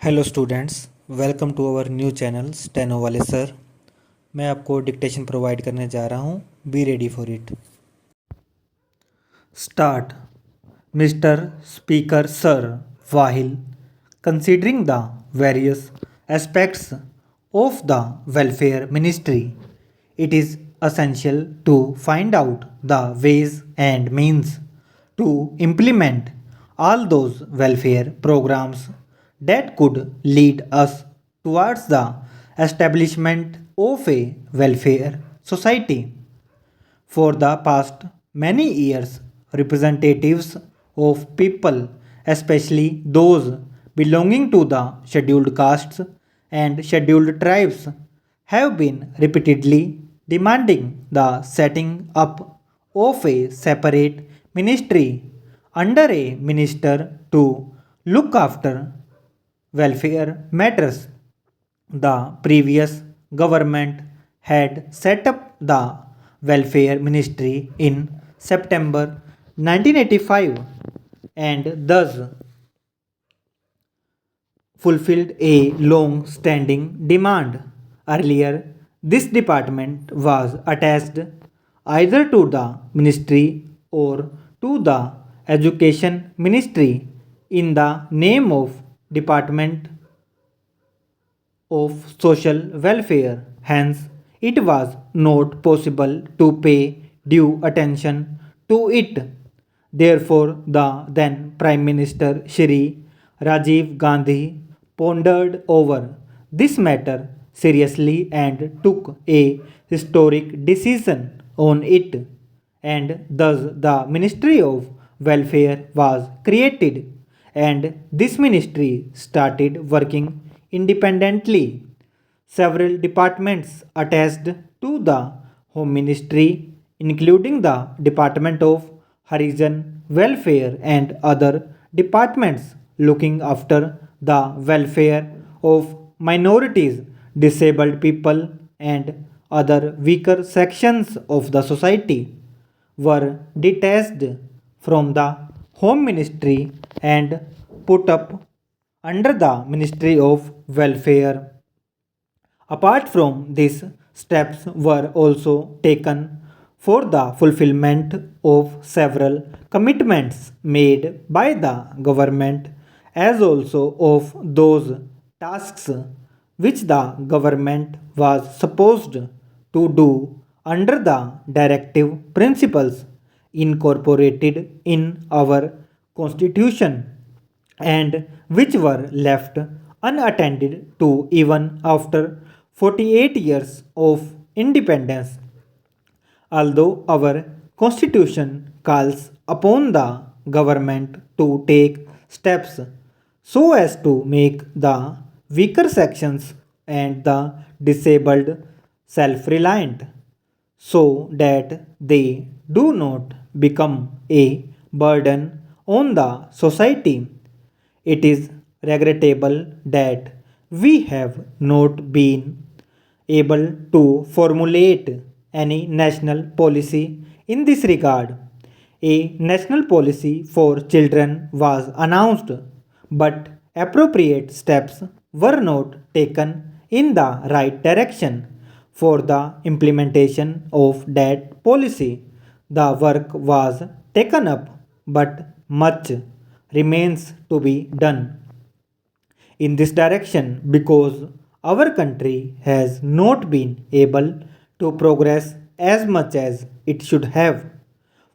Hello students, welcome to our new channel steno वाले sir. मैं आपको डिक्टेशन प्रोवाइड करने जा रहा हूँ। Be ready for it. Start. Mister speaker sir, while considering the various aspects of the welfare ministry, it is essential to find out the ways and means to implement all those welfare programs that could lead us towards the establishment of a welfare society. For the past many years, representatives of people, especially those belonging to the scheduled castes and scheduled tribes, have been repeatedly demanding the setting up of a separate ministry under a minister to look after welfare matters. The previous government had set up the welfare ministry in September 1985 and thus fulfilled a long standing demand. Earlier, this department was attached either to the ministry or to the education ministry in the name of Department of Social Welfare. Hence, it was not possible to pay due attention to it. Therefore, the then Prime Minister Shri Rajiv Gandhi pondered over this matter seriously and took a historic decision on it, and thus the Ministry of Welfare was created, and this ministry started working independently. Several departments attached to the Home Ministry, including the Department of Harijan Welfare and other departments looking after the welfare of minorities, disabled people, and other weaker sections of the society, were detached from the Home Ministry and put up under the Ministry of Welfare. Apart from this, steps were also taken for the fulfillment of several commitments made by the government, as also of those tasks which the government was supposed to do under the directive principles incorporated in our constitution and which were left unattended to even after 48 years of independence. Although our constitution calls upon the government to take steps so as to make the weaker sections and the disabled self reliant, so that they do not become a burden on the society. It is regrettable that we have not been able to formulate any national policy in this regard. A national policy for children was announced, but appropriate steps were not taken in the right direction for the implementation of that policy. The work was taken up, but much remains to be done in this direction because our country has not been able to progress as much as it should have.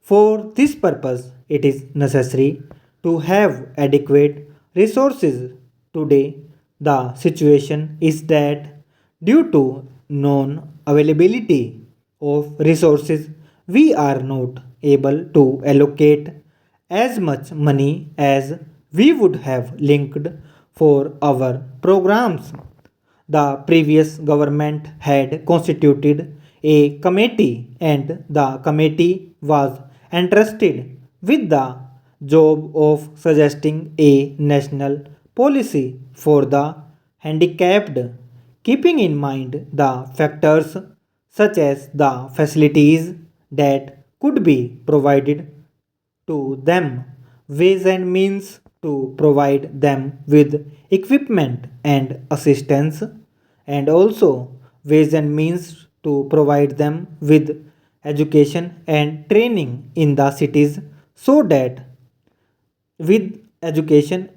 For this purpose, it is necessary to have adequate resources. Today, the situation is that due to non availability of resources, we are not able to allocate as much money as we would have linked for our programs. The previous government had constituted a committee, and the committee was entrusted with the job of suggesting a national policy for the handicapped, keeping in mind the factors such as the facilities that could be provided to them, ways and means to provide them with equipment and assistance, and also ways and means to provide them with education and training in the cities so that with education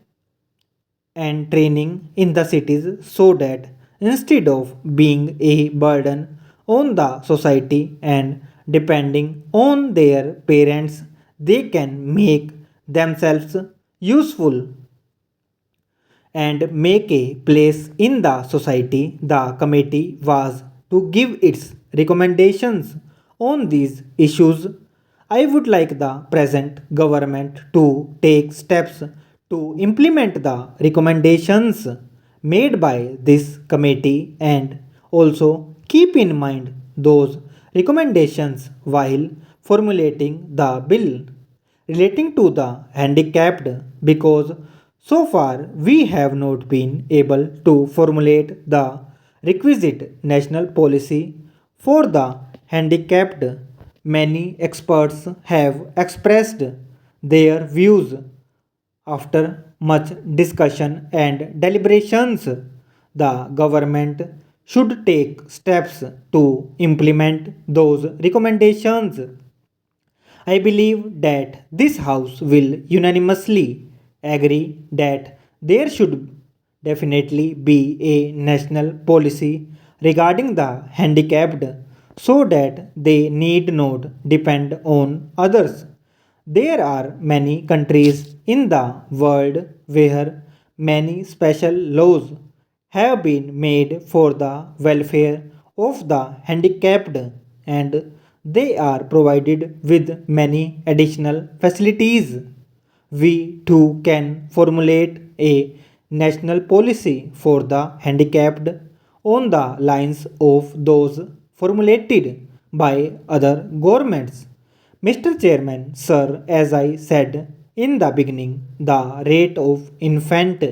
and training in the cities so that instead of being a burden on the society and depending on their parents, they can make themselves useful and make a place in the society. The committee was to give its recommendations on these issues. I would like the present government to take steps to implement the recommendations made by this committee and also keep in mind those recommendations while formulating the bill relating to the handicapped, because so far we have not been able to formulate the requisite national policy for the handicapped. Many experts have expressed their views after much discussion and deliberations. The government should take steps to implement those recommendations. I believe that this House will unanimously agree that there should definitely be a national policy regarding the handicapped so that they need not depend on others. There are many countries in the world where many special laws have been made for the welfare of the handicapped, and they are provided with many additional facilities. We too can formulate a national policy for the handicapped on the lines of those formulated by other governments. Mr. Chairman, sir, as I said in the beginning, the rate of infant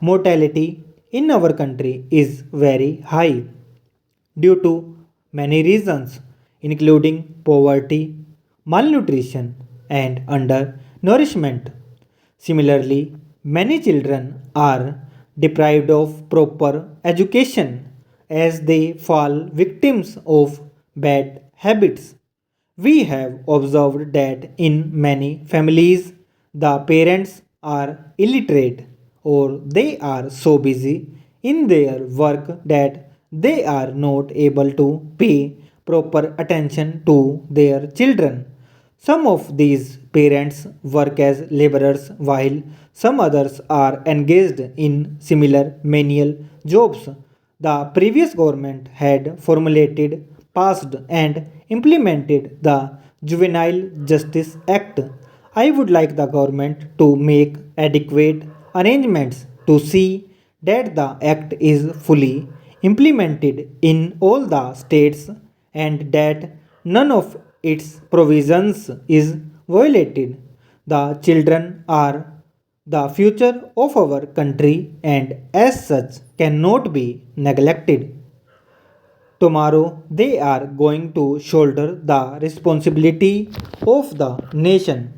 mortality in our country is very high due to many reasons, including poverty, malnutrition, and undernourishment. Similarly, many children are deprived of proper education as they fall victims of bad habits. We have observed that in many families, the parents are illiterate or they are so busy in their work that they are not able to pay proper attention to their children. Some of these parents work as laborers while some others are engaged in similar menial jobs. The previous government had formulated, passed, and implemented the Juvenile Justice Act. I would like the government to make adequate arrangements to see that the act is fully implemented in all the states and that none of its provisions is violated. The children are the future of our country and as such cannot be neglected. Tomorrow they are going to shoulder the responsibility of the nation.